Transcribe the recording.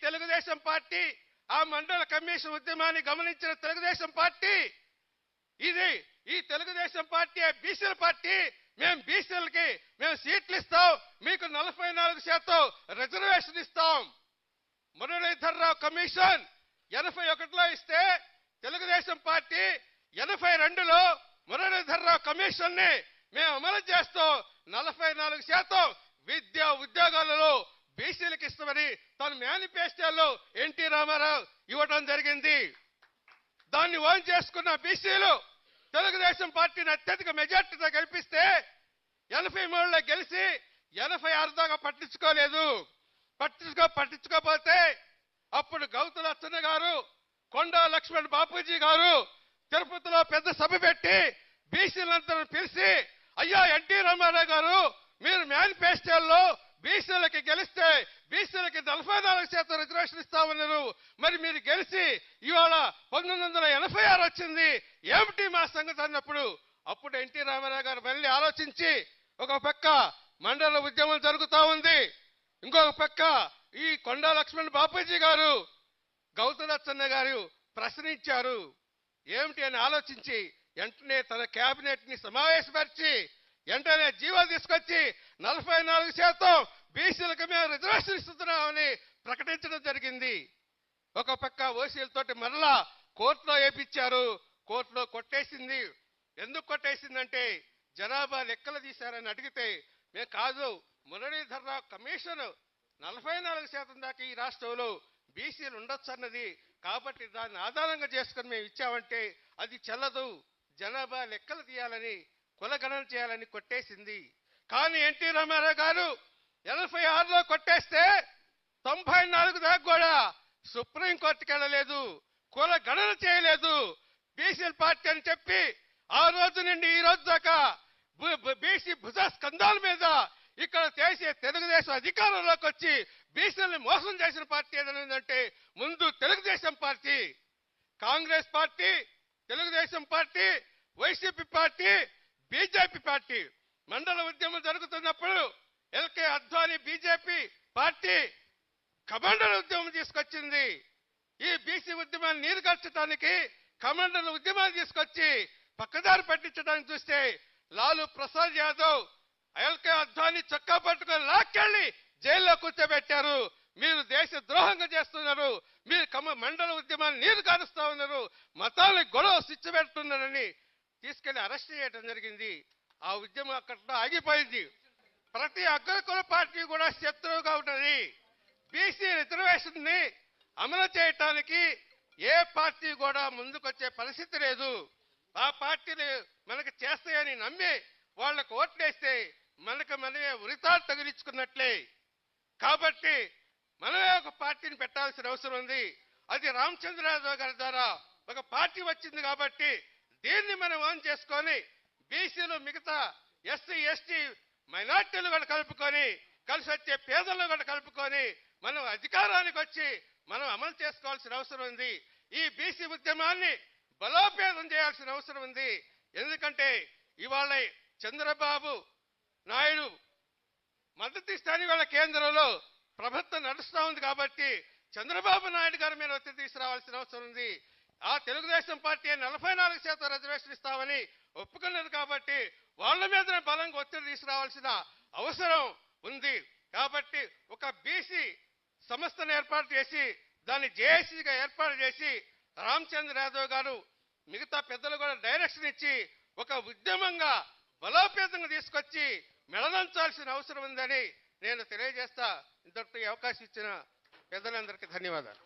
Telugu Desam party ఆ మండల commission ఉద్యమాన్ని గమనించిన తెలుగుదేశం పార్టీ ఈ తెలుగుదేశం పార్టీ బీసీల పార్టీ, మేము బీసీలకి మేము సీట్లు ఇస్తాం, మీకు 44% రిజర్వేషన్ ఇస్తాం. మురళీధర్రావు కమిషన్ 81లో ఇస్తే తెలుగుదేశం పార్టీ 82లో మురళీధర్రావు కమిషన్ ని మేము అమలు చేస్తూ 44% విద్యా ఉద్యోగాలలో బీసీలకు ఇస్తామని తన మేనిఫెస్టోలో ఎన్టీ రామారావు ఇవ్వడం జరిగింది. దాన్ని ఓన్ చేసుకున్న బీసీలు తెలుగుదేశం పార్టీని అత్యధిక మెజార్టీతో గెలిపిస్తే 83లో గెలిచి 86 దాకా పట్టించుకోపోతే అప్పుడు గౌతుల అచ్చన్న గారు, కొండా లక్ష్మణ్ బాపూజీ గారు తిరుపతిలో పెద్ద సభ పెట్టి బీసీలందరూ పిలిచి, అయ్యా ఎన్టీ రామారావు గారు, మీరు మేనిఫెస్టోలో బీసీలకి గెలిస్తే బీసీలకి 44% రిజర్వేషన్ ఇస్తామన్నారు. మరి మీరు గెలిచి ఇవాళ 1986 వచ్చింది, ఏమిటి మా సంగతి అన్నప్పుడు అప్పుడు ఎన్టీ రామారావు గారు మళ్ళీ ఆలోచించి ఒక పక్క మండల ఉద్యమం జరుగుతూ ఉంది, ఇంకొక పక్క ఈ కొండా లక్ష్మణ్ బాపూజీ గారు గౌతలచ్చన్న గారు ప్రశ్నించారు. ఏమిటి అని ఆలోచించి వెంటనే తన కేబినెట్ ని సమావేశపరిచి వెంటనే జీవో తీసుకొచ్చి 44% బీసీలకు మేము రిజర్వేషన్ ఇస్తున్నామని ప్రకటించడం జరిగింది. ఒక పక్క ఓసీలతోటి మరలా కోర్టులో వేయించారు. కోర్టులో కొట్టేసింది. ఎందుకు కొట్టేసిందంటే జనాభా లెక్కలు తీశారని అడిగితే మేము కాదు, మురళీధర్రావు కమిషన్ 44% దాకా ఈ రాష్ట్రంలో బీసీలు ఉండొచ్చు అన్నది, కాబట్టి దాన్ని ఆధారంగా చేసుకుని మేము ఇచ్చామంటే అది చెల్లదు, జనాభా లెక్కలు తీయాలని కులగణన చేయాలని కొట్టేసింది. కానీ ఎన్టీ రామారావు గారు 86లో కొట్టేస్తే 94 దాకా కూడా సుప్రీంకోర్టుకి వెళ్ళలేదు, కుల గణన చేయలేదు. బీసీల పార్టీ అని చెప్పి ఆ రోజు నుండి ఈ రోజు దాకా బీసీ భుజ స్కంధాల మీద ఇక్కడ చేసే తెలుగుదేశం అధికారంలోకి వచ్చి బీసీలను మోసం చేసిన పార్టీ ఏదంటే ముందు Telugu Desam party. Congress party, Telugu Desam party, YCP party, BJP party మండల ఉద్యమం జరుగుతున్నప్పుడు LK Advani BJP party commander ఉద్యమం తీసుకొచ్చింది. ఈ బీసీ ఉద్యమాన్ని నీరుగార్చడానికి కమాండర్ ఉద్యమాన్ని తీసుకొచ్చి పక్కదారి పట్టించడానికి చూస్తే లాలూ ప్రసాద్ యాదవ్ ఎల్కే అద్వానీ చొక్కా పట్టుకొని లాక్కెళ్లి జైల్లో కూర్చోబెట్టారు. మీరు దేశ ద్రోహంగా చేస్తున్నారు, మీరు మండల ఉద్యమాన్ని నీరు కారుస్తా ఉన్నారు, మతాలకు గొడవ స్విచ్ పెడుతున్నారని తీసుకెళ్లి అరెస్ట్ చేయడం జరిగింది. ఆ ఉద్యమం అక్కడ ఆగిపోయింది. ప్రతి అగ్రకుల పార్టీ కూడా శత్రువుగా ఉన్నది. బీసీ రిజర్వేషన్ ని అమలు చేయటానికి ఏ పార్టీ కూడా ముందుకొచ్చే పరిస్థితి లేదు. ఆ పార్టీలు మనకు చేస్తాయని నమ్మి వాళ్లకు ఓట్లేస్తే మనమే ఉరితాడు తగిలించుకున్నట్లే. కాబట్టి మనమే ఒక పార్టీని పెట్టాల్సిన అవసరం ఉంది. అది రామచంద్రరావు గారి ద్వారా ఒక పార్టీ వచ్చింది కాబట్టి దీన్ని మనం ఆన్ చేసుకొని బీసీలు మిగతా ఎస్సీ ఎస్టీ మైనార్టీలు కూడా కలుపుకొని కలిసి వచ్చే పేదలను కూడా కలుపుకొని మనం అధికారానికి వచ్చి మనం అమలు చేసుకోవాల్సిన అవసరం ఉంది. ఈ బీసీ ఉద్యమాన్ని బలోపేతం చేయాల్సిన అవసరం ఉంది. ఎందుకంటే ఇవాళ చంద్రబాబు నాయుడు మద్దతు ఇస్తాని వాళ్ళ కేంద్రంలో ప్రభుత్వం నడుస్తూ ఉంది కాబట్టి చంద్రబాబు నాయుడు గారి మీద ఒత్తిడి తీసుకురావాల్సిన అవసరం ఉంది. ఆ తెలుగుదేశం పార్టీ 44% రిజర్వేషన్ ఇస్తామని ఒప్పుకున్నది కాబట్టి వాళ్ళ మీద బలంగా ఒత్తిడి తీసుకురావాల్సిన అవసరం ఉంది. కాబట్టి ఒక బీసీ సంస్థను ఏర్పాటు చేసి దాన్ని జేఏసీగా ఏర్పాటు చేసి రామచంద్ర యాదవ్ గారు మిగతా పెద్దలు కూడా డైరెక్షన్ ఇచ్చి ఒక ఉద్యమంగా బలోపేతంగా తీసుకొచ్చి మెడలంచాల్సిన అవసరం ఉందని నేను తెలియజేస్తా. ఇంతటి అవకాశం ఇచ్చిన పెద్దలందరికీ ధన్యవాదాలు.